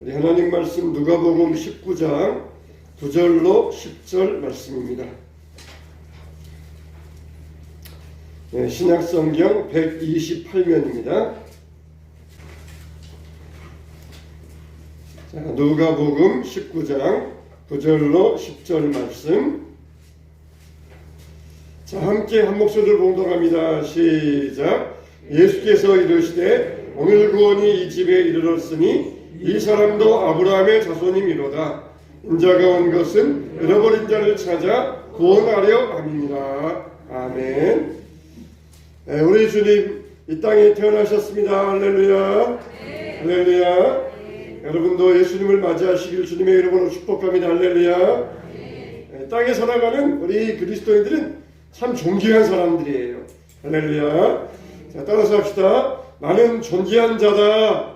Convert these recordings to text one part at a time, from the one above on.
우리 하나님 말씀 누가복음 19장 9절로 10절 말씀입니다. 신약성경 128면입니다. 누가복음 19장 9절로 10절 말씀. 함께 한 목소리를 봉독합니다. 시작. 예수께서 이르시되 오늘 구원이 이 집에 이르렀으니 이 사람도 아브라함의 자손이미로다. 인자가 온 것은 잃어버린 자를 찾아 구원하려 함이니라. 아멘. 우리 주님 이 땅에 태어나셨습니다. 할렐루야. 할렐루야. 여러분도 예수님을 맞이하시길 주님의 이름으로 축복합니다. 할렐루야. 땅에 살아가는 우리 그리스도인들은 참 존귀한 사람들이에요. 할렐루야. 자, 따라서 합시다. 나는 존귀한 자다.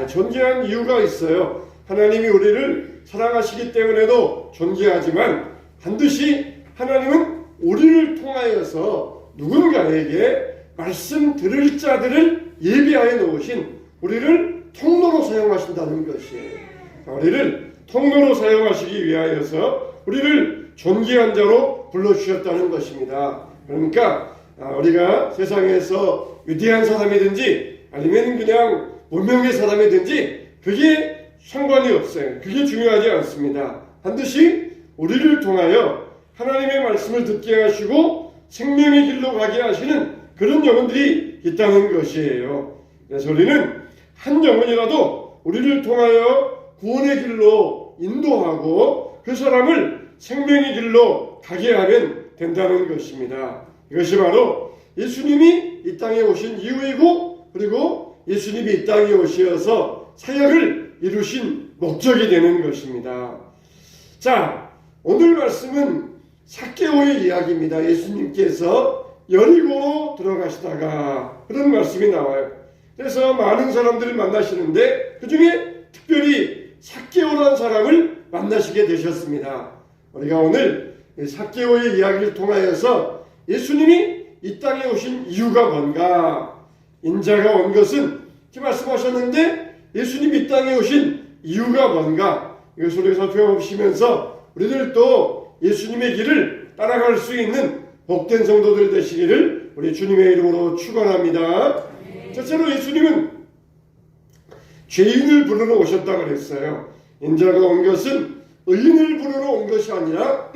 존귀한 이유가 있어요. 하나님이 우리를 사랑하시기 때문에도 존귀하지만 반드시 하나님은 우리를 통하여서 누군가에게 말씀 들을 자들을 예비하여 놓으신 우리를 통로로 사용하신다는 것이에요. 우리를 통로로 사용하시기 위하여서 우리를 존귀한 자로 불러주셨다는 것입니다. 그러니까 우리가 세상에서 위대한 사람이든지 아니면 그냥 무명의 사람이든지 그게 상관이 없어요. 그게 중요하지 않습니다. 반드시 우리를 통하여 하나님의 말씀을 듣게 하시고 생명의 길로 가게 하시는 그런 영혼들이 있다는 것이에요. 그래서 우리는 한 영혼이라도 우리를 통하여 구원의 길로 인도하고 그 사람을 생명의 길로 가게 하면 된다는 것입니다. 이것이 바로 예수님이 이 땅에 오신 이유이고 그리고 예수님이 이 땅에 오셔서 사역을 이루신 목적이 되는 것입니다. 자, 오늘 말씀은 삭개오의 이야기입니다. 예수님께서 여리고로 들어가시다가 그런 말씀이 나와요. 그래서 많은 사람들을 만나시는데 그 중에 특별히 삭개오라는 사람을 만나시게 되셨습니다. 우리가 오늘 삭개오의 이야기를 통하여서 예수님이 이 땅에 오신 이유가 뭔가, 인자가 온 것은 이렇게 말씀하셨는데 예수님이 이 땅에 오신 이유가 뭔가, 이것을 우리가 살펴보시면서 우리들도 예수님의 길을 따라갈 수 있는 복된 성도들 되시기를 우리 주님의 이름으로 축원합니다. 첫째로 예수님은 죄인을 부르러 오셨다고 그랬어요. 인자가 온 것은 의인을 부르러 온 것이 아니라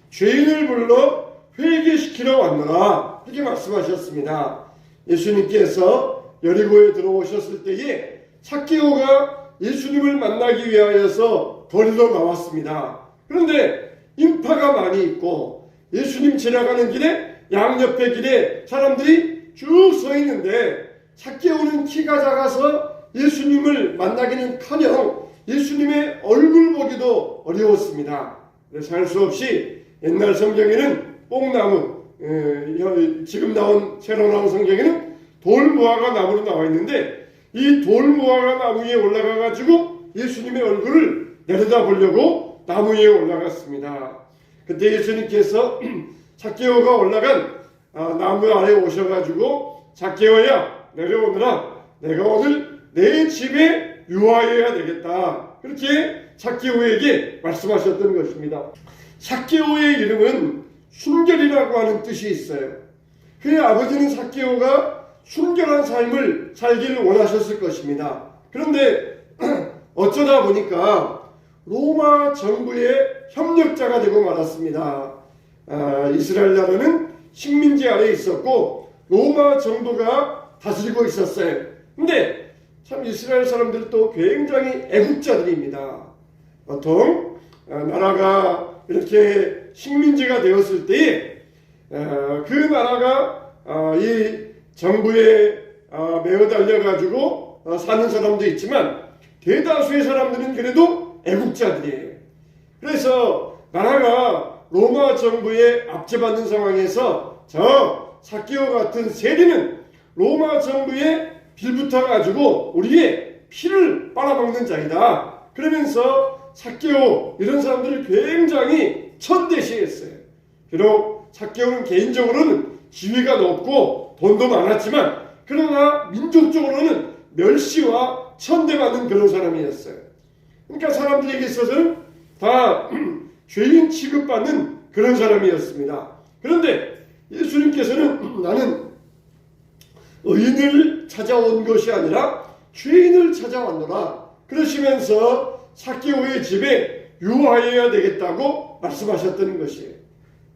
죄인을 불러 회개시키러 왔노라, 이렇게 말씀하셨습니다. 예수님께서 여리고에 들어오셨을 때에 삭개오가 예수님을 만나기 위하여서 거리로 나왔습니다. 그런데 인파가 많이 있고 예수님 지나가는 길에 양옆의 길에 사람들이 쭉 서 있는데 삭개오는 키가 작아서 예수님을 만나기는커녕 예수님의 얼굴 보기도 어려웠습니다. 그래서 할 수 없이 옛날 성경에는 뽕나무, 지금 나온 새로 나온 성경에는 돌무화과 나무로 나와 있는데 이 돌무화과 나무 위에 올라가 가지고 예수님의 얼굴을 내려다보려고 나무 위에 올라갔습니다. 그때 예수님께서 삭개오가 올라간 나무 아래 오셔가지고 삭개오야 내려오느라, 내가 오늘 내 집에 유하여야 되겠다, 그렇게 삭개오에게 말씀하셨던 것입니다. 삭개오의 이름은 순결이라고 하는 뜻이 있어요. 그의 아버지는 삭개오가 순결한 삶을 살기를 원하셨을 것입니다. 그런데 어쩌다 보니까 로마 정부의 협력자가 되고 말았습니다. 이스라엘 나라는 식민지 아래에 있었고 로마 정부가 다스리고 있었어요. 근데 참 이스라엘 사람들도 굉장히 애국자들입니다. 보통 나라가 이렇게 식민지가 되었을 때에 그 나라가 이 정부에 매어 달려가지고 사는 사람도 있지만 대다수의 사람들은 그래도 애국자들이에요. 그래서 나라가 로마 정부에 압제받는 상황에서 저 삭개오 같은 세리는 로마 정부에 빌붙어가지고 우리의 피를 빨아먹는 자이다, 그러면서 삭개오 이런 사람들을 굉장히 천대시했어요. 비록 삭개오는 개인적으로는 지위가 높고 돈도 많았지만 그러나 민족적으로는 멸시와 천대받는 그런 사람이었어요. 그러니까 사람들에게 있어서는 다 죄인 취급받는 그런 사람이었습니다. 그런데 예수님께서는 나는 의인을 찾아온 것이 아니라 죄인을 찾아왔노라 그러시면서 삭개오의 집에 유하여야 되겠다고 말씀하셨던 것이에요.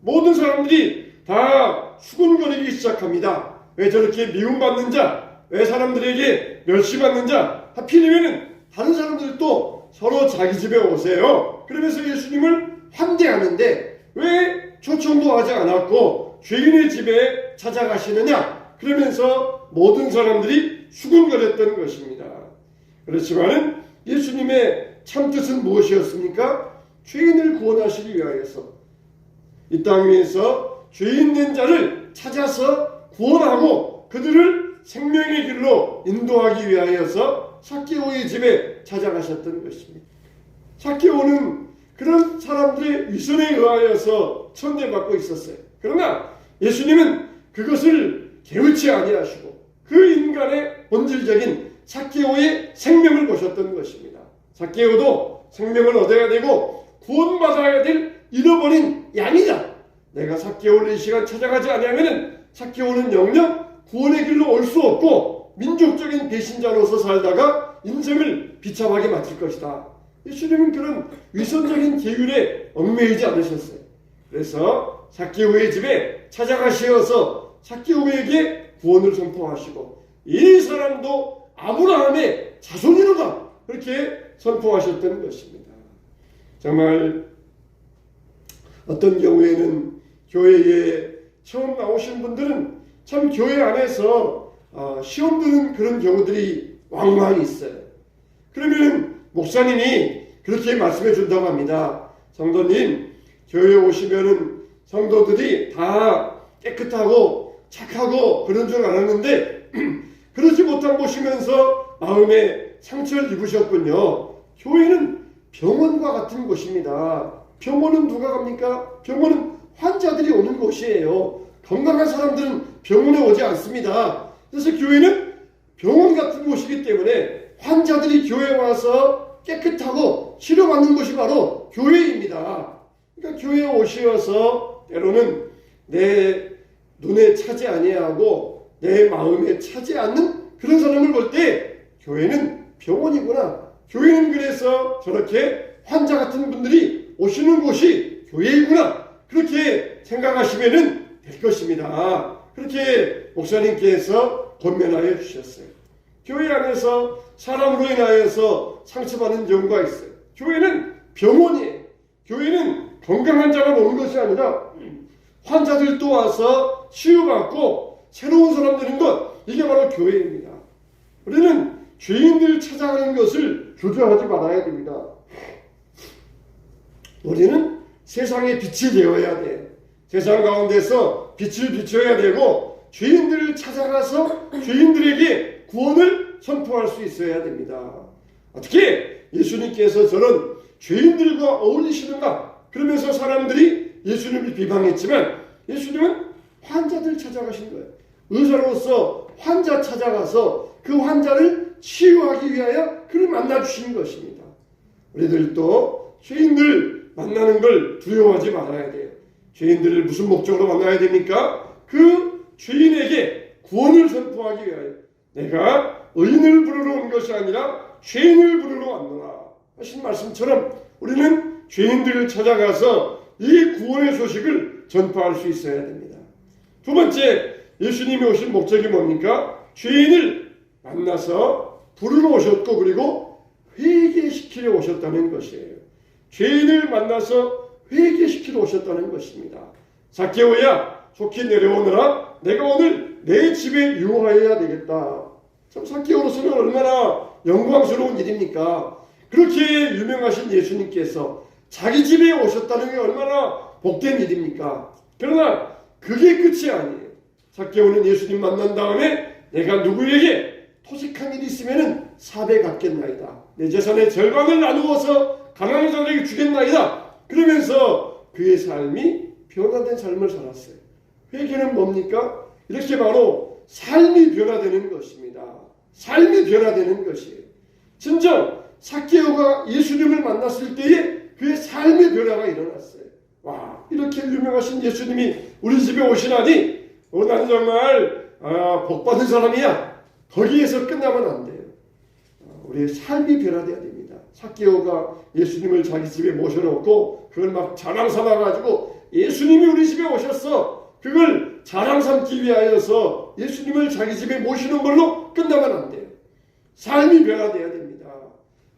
모든 사람들이 다 수군거리기 시작합니다. 왜 저렇게 미움받는 자, 왜 사람들에게 멸시받는 자, 하필이면은 다른 사람들도 서로 자기 집에 오세요. 그러면서 예수님을 환대하는데 왜 초청도 하지 않았고 죄인의 집에 찾아가시느냐? 그러면서 모든 사람들이 수군거렸던 것입니다. 그렇지만은 예수님의 참뜻은 무엇이었습니까? 죄인을 구원하시기 위하여서 이 땅 위에서 죄 있는 자를 찾아서 구원하고 그들을 생명의 길로 인도하기 위하여서 삭개오의 집에 찾아가셨던 것입니다. 삭개오는 그런 사람들의 위선에 의하여서 천대받고 있었어요. 그러나 예수님은 그것을 개의치 아니하시고 그 인간의 본질적인 삭개오의 생명을 보셨던 것입니다. 삭개오도 생명을 얻어야 되고 구원받아야 될 잃어버린 양이다. 내가 삭개오를 이 시간 찾아가지 않으면 삭개오는 영영 구원의 길로 올 수 없고 민족적인 배신자로서 살다가 인생을 비참하게 마칠 것이다. 예수님은 그런 위선적인 계율에 얽매이지 않으셨어요. 그래서 삭개오의 집에 찾아가시어서 삭개오에게 구원을 선포하시고 이 사람도 아브라함의 자손이로다 그렇게 선포하셨던 것입니다. 정말 어떤 경우에는 교회에 처음 나오신 분들은 참 교회 안에서 시험 드는 그런 경우들이 왕왕 있어요. 그러면 목사님이 그렇게 말씀해 준다고 합니다. 성도님, 교회에 오시면은 성도들이 다 깨끗하고 착하고 그런 줄 알았는데 그러지 못한 보시면서 마음에 상처를 입으셨군요. 교회는 병원과 같은 곳입니다. 병원은 누가 갑니까? 병원은 환자들이 오는 곳이에요. 건강한 사람들은 병원에 오지 않습니다. 그래서 교회는 병원 같은 곳이기 때문에 환자들이 교회에 와서 깨끗하고 치료받는 곳이 바로 교회입니다. 그러니까 교회에 오시어서 때로는 내 눈에 차지 아니하고 내 마음에 차지 않는 그런 사람을 볼 때 교회는 병원이구나. 교회는 그래서 저렇게 환자 같은 분들이 오시는 곳이 교회이구나. 그렇게 생각하시면 될 것입니다. 그렇게 목사님께서 권면하여 주셨어요. 교회 안에서 사람으로 인하여서 상처받는 경우가 있어요. 교회는 병원이에요. 교회는 건강한 자가 오는 것이 아니라 환자들도 와서 치유받고 새로운 사람 되는 것, 이게 바로 교회입니다. 우리는 죄인들 찾아가는 것을 주저하지 말아야 됩니다. 우리는 세상의 빛이 되어야 돼. 세상 가운데서 빛을 비춰야 되고 죄인들을 찾아가서 죄인들에게 구원을 선포할 수 있어야 됩니다. 어떻게 예수님께서 저런 죄인들과 어울리시는가? 그러면서 사람들이 예수님을 비방했지만 예수님은 환자들 찾아가신 거예요. 의사로서 환자 찾아가서 그 환자를 치유하기 위하여 그를 만나주신 것입니다. 우리들도 죄인들 만나는 걸 두려워하지 말아야 돼요. 죄인들을 무슨 목적으로 만나야 됩니까? 그 죄인에게 구원을 선포하기 위하여 내가 의인을 부르러 온 것이 아니라 죄인을 부르러 왔노라 하신 말씀처럼 우리는 죄인들을 찾아가서 이 구원의 소식을 전파할 수 있어야 됩니다. 두 번째, 예수님이 오신 목적이 뭡니까? 죄인을 만나서 부르러 오셨고 그리고 회개시키려 오셨다는 것이에요. 죄인을 만나서 회개시키러 오셨다는 것입니다. 삭개오야, 속히 내려오너라. 내가 오늘 내 집에 유하여야 되겠다. 참 삭개오로서는 얼마나 영광스러운 일입니까? 그렇게 유명하신 예수님께서 자기 집에 오셨다는 게 얼마나 복된 일입니까? 그러나 그게 끝이 아니에요. 삭개오는 예수님 만난 다음에 내가 누구에게 토식한 일이 있으면 4배 갚겠나이다. 내 재산의 절반을 나누어서 가난한 자들에게 주겠나이다. 그러면서 그의 삶이 변화된 삶을 살았어요. 회개는 뭡니까? 이렇게 바로 삶이 변화되는 것입니다. 삶이 변화되는 것이에요. 진정 삭개오가 예수님을 만났을 때에 그의 삶의 변화가 일어났어요. 와, 이렇게 유명하신 예수님이 우리 집에 오시나니 나는 정말 복받은 사람이야. 거기에서 끝나면 안 돼요. 우리의 삶이 변화돼야 됩니다. 삭개오가 예수님을 자기 집에 모셔놓고 그걸 막 자랑 삼아가지고 예수님이 우리 집에 오셨어. 그걸 자랑 삼기 위하여서 예수님을 자기 집에 모시는 걸로 끝나면 안 돼요. 삶이 변화돼야 됩니다.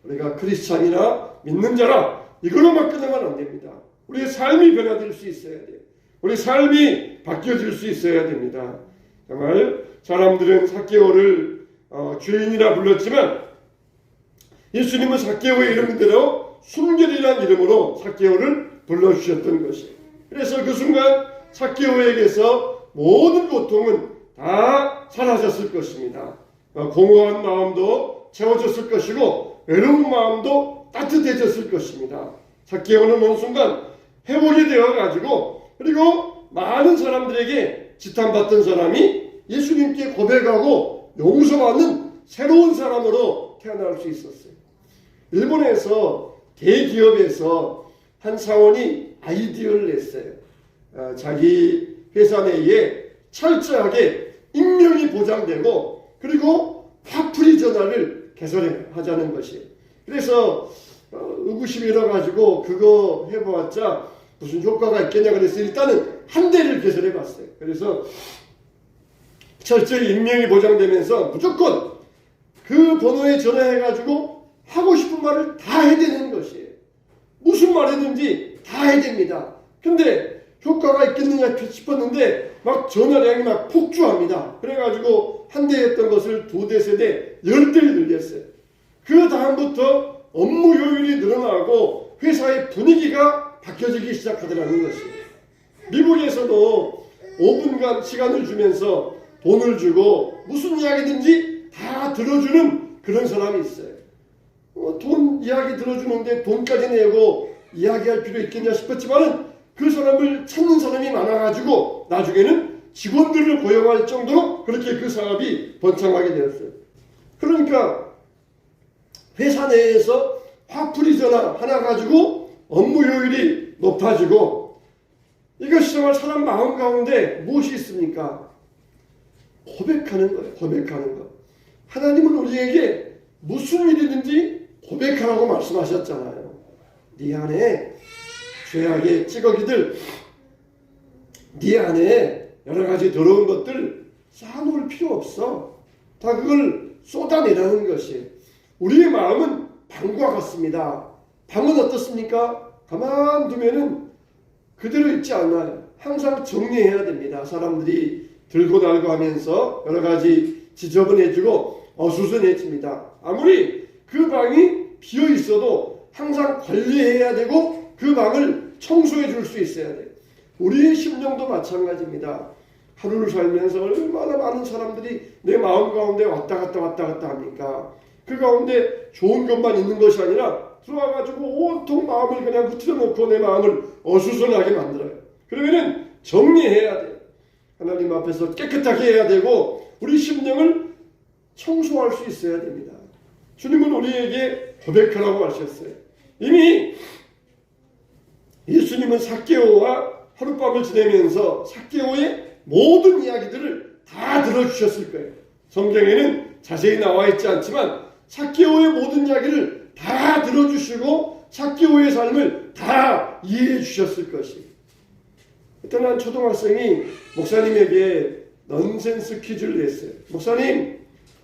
우리가 크리스찬이나 믿는 자라 이걸로만 끝나면 안 됩니다. 우리의 삶이 변화될 수 있어야 돼요. 우리 삶이 바뀌어질 수 있어야 됩니다. 정말 사람들은 삭개오를 죄인이라 불렀지만 예수님은 삭개오의 이름대로 순결이라는 이름으로 삭개오를 불러주셨던 것이에요. 그래서 그 순간 삭개오에게서 모든 고통은 다 사라졌을 것입니다. 공허한 마음도 채워졌을 것이고 외로운 마음도 따뜻해졌을 것입니다. 삭개오는 어느 순간 회복이 되어가지고 그리고 많은 사람들에게 지탄받던 사람이 예수님께 고백하고 용서받는 새로운 사람으로 태어날 수 있었어요. 일본에서 대기업에서 한 사원이 아이디어를 냈어요. 자기 회사 내에 철저하게 임명이 보장되고 그리고 화풀이 전화를 개설하자는 것이에요. 그래서 의구심이 일어가지고 그거 해보았자 무슨 효과가 있겠냐 그래서 일단은 한 대를 개설해 봤어요. 그래서 철저히 임명이 보장되면서 무조건 그 번호에 전화해가지고 하고 싶은 말을 다 해야 되는 것이에요. 무슨 말이든지 다 해야 됩니다. 근데 효과가 있겠느냐 싶었는데 막 전화량이 막 폭주합니다. 그래가지고 한 대였던 것을 2대, 3대, 10대를 늘렸어요. 그 다음부터 업무 효율이 늘어나고 회사의 분위기가 바뀌어지기 시작하더라는 것이에요. 미국에서도 5분간 시간을 주면서 돈을 주고 무슨 이야기든지 다 들어주는 그런 사람이 있어요. 돈 이야기 들어주는데 돈까지 내고 이야기할 필요 있겠냐 싶었지만은 그 사람을 찾는 사람이 많아가지고 나중에는 직원들을 고용할 정도로 그렇게 그 사업이 번창하게 되었어요. 그러니까 회사 내에서 화풀이 전화 하나 가지고 업무 효율이 높아지고 이것이 정말 사람 마음 가운데 무엇이 있습니까? 고백하는 거예요. 고백하는 거. 하나님은 우리에게 무슨 일이든지 고백하라고 말씀하셨잖아요. 네 안에 죄악의 찌꺼기들, 네 안에 여러 가지 더러운 것들 쌓아놓을 필요 없어. 다 그걸 쏟아내라는 것이. 우리의 마음은 방과 같습니다. 방은 어떻습니까? 가만두면은 그대로 있지 않아요. 항상 정리해야 됩니다. 사람들이 들고 달고 하면서 여러 가지 지저분해지고 어수선해집니다. 아무리 그 방이 비어 있어도 항상 관리해야 되고 그 방을 청소해 줄 수 있어야 돼요. 우리의 심령도 마찬가지입니다. 하루를 살면서 얼마나 많은 사람들이 내 마음 가운데 왔다 갔다 합니까? 그 가운데 좋은 것만 있는 것이 아니라 들어와가지고 온통 마음을 그냥 흐트려 놓고 내 마음을 어수선하게 만들어요. 그러면은 정리해야 돼요. 하나님 앞에서 깨끗하게 해야 되고 우리 심령을 청소할 수 있어야 됩니다. 주님은 우리에게 고백하라고 하셨어요. 이미 예수님은 삭개오와 하룻밤을 지내면서 삭개오의 모든 이야기들을 다 들어주셨을 거예요. 성경에는 자세히 나와 있지 않지만 삭개오의 모든 이야기를 다 들어주시고 삭개오의 삶을 다 이해해 주셨을 것이에요. 어떤 한 초등학생이 목사님에게 넌센스 퀴즈를 냈어요. 목사님,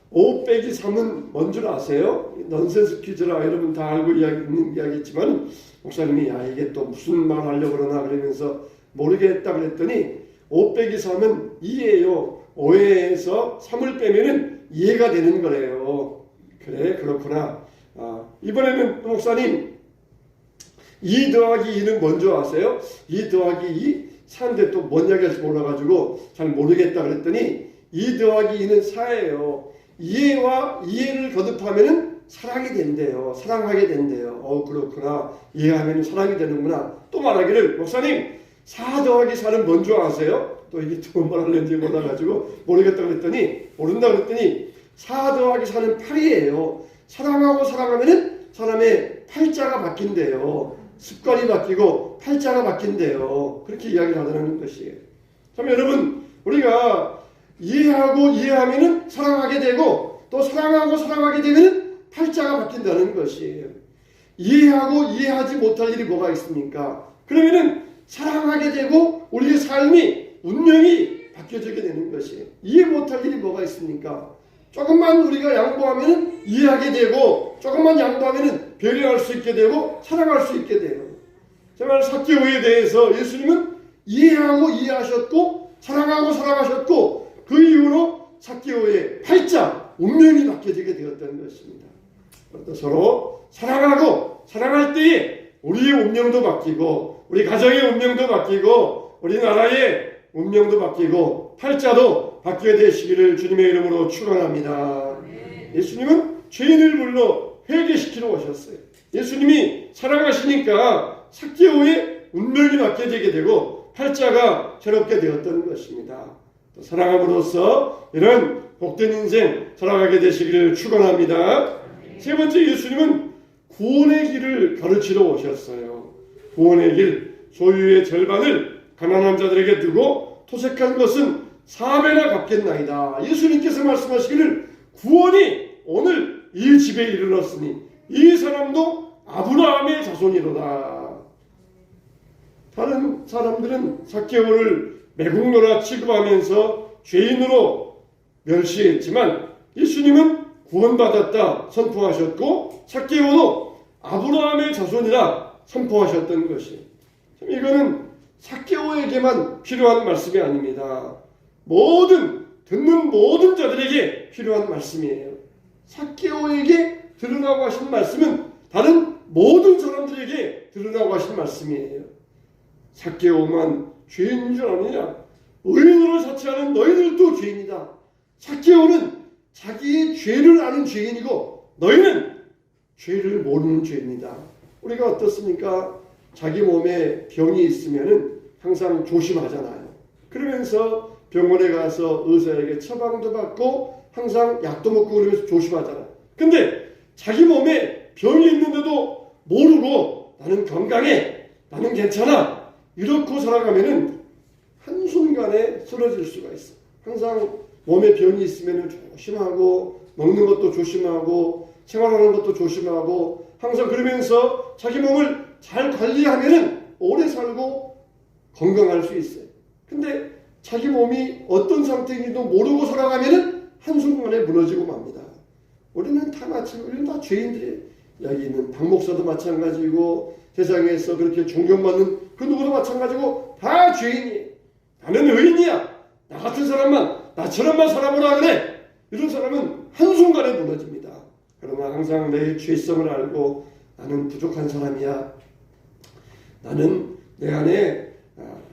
5 빼기 3은 뭔 줄 아세요? 넌센스 퀴즈라 여러분 다 알고 있는 이야기겠지만 목사님이 야 이게 또 무슨 말 하려고 그러나 그러면서 모르겠다 그랬더니 5 빼기 3은 2예요. 5에서 3을 빼면은 2가 되는 거래요. 그래 그렇구나. 이번에는 목사님 2 더하기 2는 뭔지 아세요? 2 더하기 2? 사는데 또 뭔 이야기할지 몰라가지고 잘 모르겠다 그랬더니 2 더하기 2는 4예요. 이해와 이해를 거듭하면은 사랑이 된대요. 사랑하게 된대요. 그렇구나. 이해하면 사랑이 되는구나. 또 말하기를 목사님 4 더하기 4는 뭔지 아세요? 또 이게 또 뭘 하려는지 몰라가지고 모르겠다 그랬더니 모른다 그랬더니 4 더하기 4는 8이에요. 사랑하고 사랑하면은 사람의 팔자가 바뀐대요. 습관이 바뀌고 팔자가 바뀐대요. 그렇게 이야기를 하더라는 것이에요. 참 여러분, 우리가 이해하고 이해하면은 사랑하게 되고 또 사랑하고 사랑하게 되면은 팔자가 바뀐다는 것이에요. 이해하고 이해하지 못할 일이 뭐가 있습니까? 그러면은 사랑하게 되고 우리의 삶이 운명이 바뀌어지게 되는 것이에요. 이해 못할 일이 뭐가 있습니까? 조금만 우리가 양보하면 이해하게 되고 조금만 양보하면 배려할 수 있게 되고 사랑할 수 있게 돼요. 정말 삭개오에 대해서 예수님은 이해하고 이해하셨고 사랑하고 사랑하셨고 그 이후로 삭개오의 팔자 운명이 바뀌어지게 되었다는 것입니다. 서로 사랑하고 사랑할 때에 우리의 운명도 바뀌고 우리 가정의 운명도 바뀌고 우리나라의 운명도 바뀌고 팔자도 바뀌게 되시기를 주님의 이름으로 축원합니다. 예수님은 죄인을 불러 회개시키러 오셨어요. 예수님이 사랑하시니까 삭개오의 운명이 바뀌어지게 되고 팔자가 새롭게 되었던 것입니다. 사랑함으로써 이런 복된 인생 살아가게 되시기를 축원합니다. 세 번째, 예수님은 구원의 길을 가르치러 오셨어요. 구원의 길, 소유의 절반을 가난한 자들에게 두고 토색한 것은 4배나 갚겠나이다. 예수님께서 말씀하시기를 구원이 오늘 이 집에 이르렀으니 이 사람도 아브라함의 자손이로다. 다른 사람들은 삭개오를 매국노라 취급하면서 죄인으로 멸시했지만 예수님은 구원받았다 선포하셨고 삭개오도 아브라함의 자손이라 선포하셨던 것이, 이거는 삭개오에게만 필요한 말씀이 아닙니다. 듣는 모든 자들에게 필요한 말씀이에요. 삭개오에게 들으라고 하신 말씀은 다른 모든 사람들에게 들으라고 하신 말씀이에요. 삭개오만 죄인인 줄 아느냐? 의인으로 자처하는 너희들도 죄인이다. 삭개오는 자기의 죄를 아는 죄인이고 너희는 죄를 모르는 죄인이다. 우리가 어떻습니까? 자기 몸에 병이 있으면은 항상 조심하잖아요. 그러면서 병원에 가서 의사에게 처방도 받고 항상 약도 먹고 그러면서 조심하잖아요. 근데 자기 몸에 병이 있는데도 모르고 나는 건강해, 나는 괜찮아 이렇게 살아가면은 한순간에 쓰러질 수가 있어. 항상 몸에 병이 있으면 조심하고 먹는 것도 조심하고 생활하는 것도 조심하고 항상 그러면서 자기 몸을 잘 관리하면은 오래 살고 건강할 수 있어요. 근데 자기 몸이 어떤 상태인지도 모르고 살아가면은 한순간에 무너지고 맙니다. 우리는 다 마찬가지고 우리는 다 죄인들이에요. 여기 있는 박 목사도 마찬가지고 세상에서 그렇게 존경받는 그 누구도 마찬가지고 다 죄인이에요. 나는 의인이야. 나 같은 사람만 나처럼만 살아보라 그래. 이런 사람은 한순간에 무너집니다. 그러나 항상 내 죄성을 알고 나는 부족한 사람이야. 나는 내 안에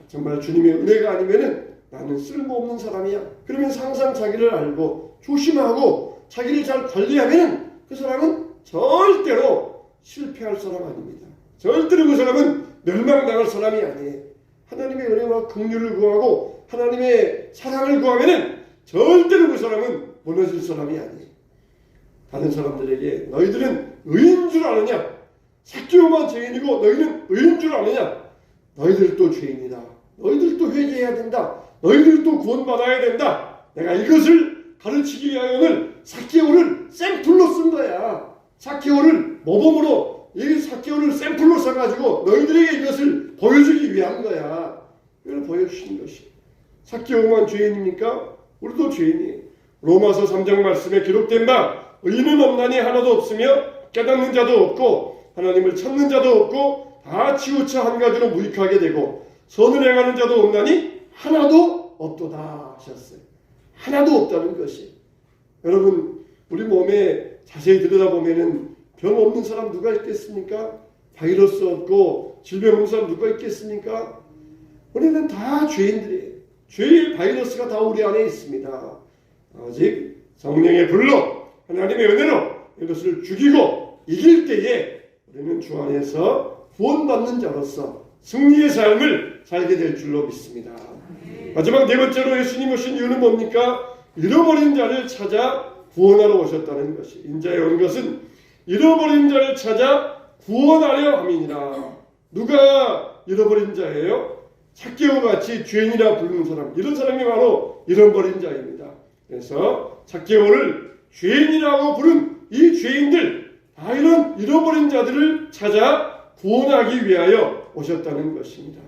정말 주님의 은혜가 아니면은 나는 쓸모없는 사람이야. 그러면서 항상 자기를 알고 조심하고 자기를 잘 관리하면은 그 사람은 절대로 실패할 사람 아닙니다. 절대로 그 사람은 멸망당할 사람이 아니에요. 하나님의 은혜와 긍휼을 구하고 하나님의 사랑을 구하면은 절대로 그 사람은 무너질 사람이 아니에요. 다른 사람들에게 너희들은 의인 줄 아느냐? 삭개오만 죄인이고 너희는 의인 줄 아느냐? 너희들도 죄인이다. 너희들도 회개해야 된다. 너희들도 구원받아야 된다. 내가 이것을 가르치기 위하여 오늘 삭개오를 샘플로 쓴 거야. 삭개오를 모범으로 이 삭개오를 샘플로 써가지고 너희들에게 이것을 보여주기 위한 거야. 이걸 보여주신 것이. 삭개오만 죄인입니까? 우리도 죄인이에요. 로마서 3장 말씀에 기록된 바 의인은 없나니 하나도 없으며 깨닫는 자도 없고 하나님을 찾는 자도 없고 다 치우쳐 한 가지로 무익하게 되고 선을 행하는 자도 없나니 하나도 없도다 하셨어요. 하나도 없다는 것이. 여러분 우리 몸에 자세히 들여다보면은 병 없는 사람 누가 있겠습니까? 바이러스 없고 질병 없는 사람 누가 있겠습니까? 우리는 다 죄인들이에요. 죄의 바이러스가 다 우리 안에 있습니다. 오직 성령의 불로 하나님의 은혜로 이것을 죽이고 이길 때에 우리는 주 안에서 구원받는 자로서 승리의 삶을 살게 될 줄로 믿습니다. 마지막 네 번째로 예수님 오신 이유는 뭡니까? 잃어버린 자를 찾아 구원하러 오셨다는 것이. 인자에 온 것은 잃어버린 자를 찾아 구원하려 함이니라. 누가 잃어버린 자예요? 삭개오 같이 죄인이라 부르는 사람, 이런 사람이 바로 잃어버린 자입니다. 그래서 삭개오를 죄인이라고 부른 이 죄인들, 다 이런 잃어버린 자들을 찾아 구원하기 위하여 오셨다는 것입니다.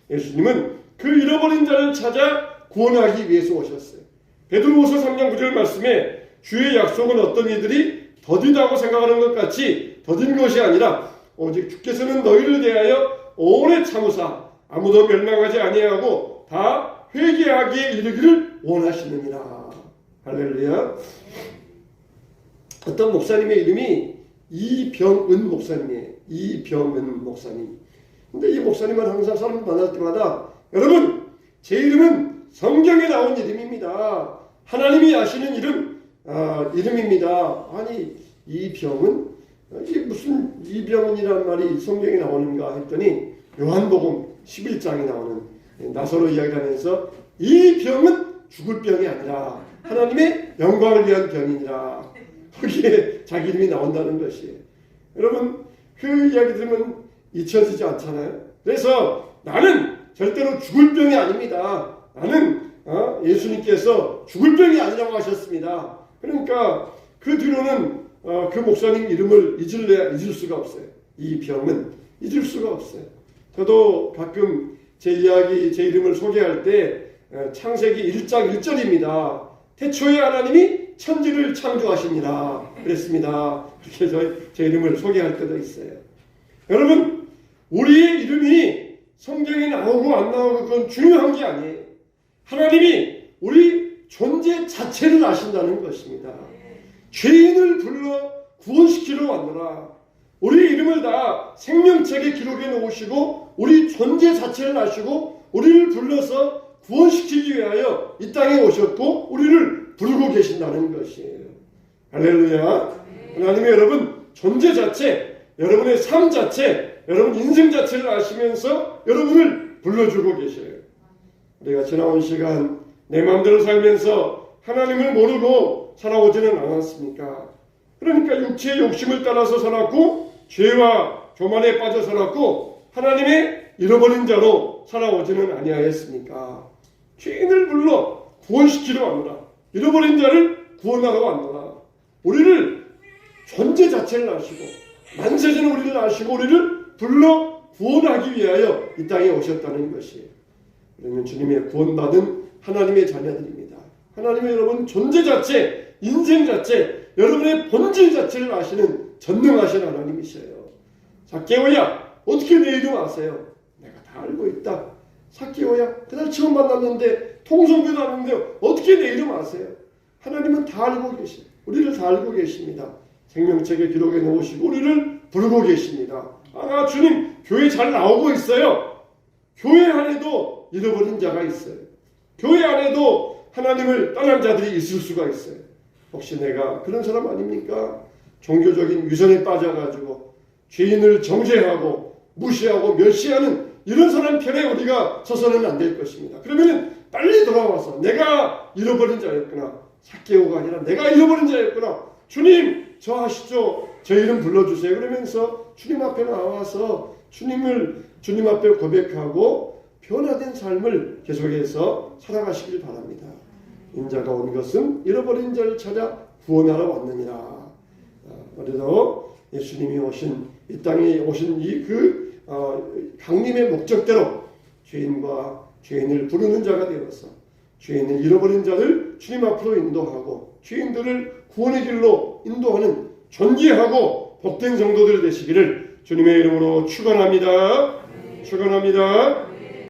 예수님은 그 잃어버린 자를 찾아 구원하기 위해서 오셨어요. 베드로후서 3장 9절 말씀에 주의 약속은 어떤 이들이 더디다고 생각하는 것 같이 더딘 것이 아니라 오직 주께서는 너희를 대하여 오래 참으사 아무도 멸망하지 아니하고 다 회개하기에 이르기를 원하시느니라. 할렐루야. 어떤 목사님의 이름이 이병은 목사님이에요. 이병은 목사님. 근데 이 목사님은 항상 사람 만날 때마다 여러분, 제 이름은 성경에 나온 이름입니다. 하나님이 아시는 이름입니다. 아니, 이병은? 이게 무슨 이병은이라는 말이 성경에 나오는가 했더니 요한복음 11장에 나오는 나사로 이야기를 하면서 이 병은 죽을 병이 아니라 하나님의 영광을 위한 병이니라. 거기에 자기 이름이 나온다는 것이에요. 여러분, 그 이야기 들으면 잊혀지지 않잖아요. 그래서 나는 절대로 죽을 병이 아닙니다. 나는 예수님께서 죽을 병이 아니라고 하셨습니다. 그러니까 그 뒤로는 그 목사님 이름을 잊을 수가 없어요. 이 병은 잊을 수가 없어요. 저도 가끔 제 이름을 소개할 때 창세기 1장 1절입니다. 태초에 하나님이 천지를 창조하시니라 그랬습니다. 그렇게 제 이름을 소개할 때도 있어요. 여러분, 우리의 이름이 성경에 나오고 안 나오고 그건 중요한 게 아니에요. 하나님이 우리 존재 자체를 아신다는 것입니다. 죄인을 불러 구원시키러 왔노라. 우리 이름을 다 생명책에 기록해 놓으시고 우리 존재 자체를 아시고 우리를 불러서 구원시키기 위하여 이 땅에 오셨고 우리를 부르고 계신다는 것이에요. 할렐루야. 하나님의 여러분 존재 자체, 여러분의 삶 자체, 여러분 인생 자체를 아시면서 여러분을 불러주고 계셔요. 우리가 지나온 시간 내 마음대로 살면서 하나님을 모르고 살아오지는 않았습니까? 그러니까 육체의 욕심을 따라서 살았고 죄와 교만에 빠져 살았고 하나님의 잃어버린 자로 살아오지는 아니하였습니까? 죄인을 불러 구원시키러 왔노라. 잃어버린 자를 구원하러 왔노라. 우리를 존재 자체를 아시고 만세전에 우리를 아시고 우리를 불러 구원하기 위하여 이 땅에 오셨다는 것이에요. 그러면 주님의 구원받은 하나님의 자녀들입니다. 하나님의 여러분 존재 자체, 인생 자체, 여러분의 본질 자체를 아시는 전능하신 하나님이셔요. 삭개오야, 어떻게 내 이름 아세요? 내가 다 알고 있다. 삭개오야, 그날 처음 만났는데 통성교도 하는데 어떻게 내 이름 아세요? 하나님은 다 알고 계세요. 우리를 다 알고 계십니다. 생명책에 기록해 놓으시고 우리를 부르고 계십니다. 아, 주님 교회 잘 나오고 있어요. 교회 안에도 잃어버린 자가 있어요. 교회 안에도 하나님을 떠난 자들이 있을 수가 있어요. 혹시 내가 그런 사람 아닙니까? 종교적인 위선에 빠져가지고 죄인을 정죄하고 무시하고 멸시하는 이런 사람 편에 우리가 서서는 안 될 것입니다. 그러면 빨리 돌아와서 내가 잃어버린 자였구나. 삭개오가 아니라 내가 잃어버린 자였구나. 주님 저 아시죠? 저 이름 불러주세요. 그러면서 주님 앞에 나와서 주님 앞에 고백하고 변화된 삶을 계속해서 살아가시길 바랍니다. 인자가 온 것은 잃어버린 자를 찾아 구원하러 왔느니라. 그래도 예수님이 오신 이 땅에 오신 강림의 목적대로 죄인을 부르는 자가 되어서 죄인을 잃어버린 자를 주님 앞으로 인도하고 죄인들을 구원의 길로 인도하는 존귀하고 복된 성도들 되시기를 주님의 이름으로 축원합니다. 축원합니다.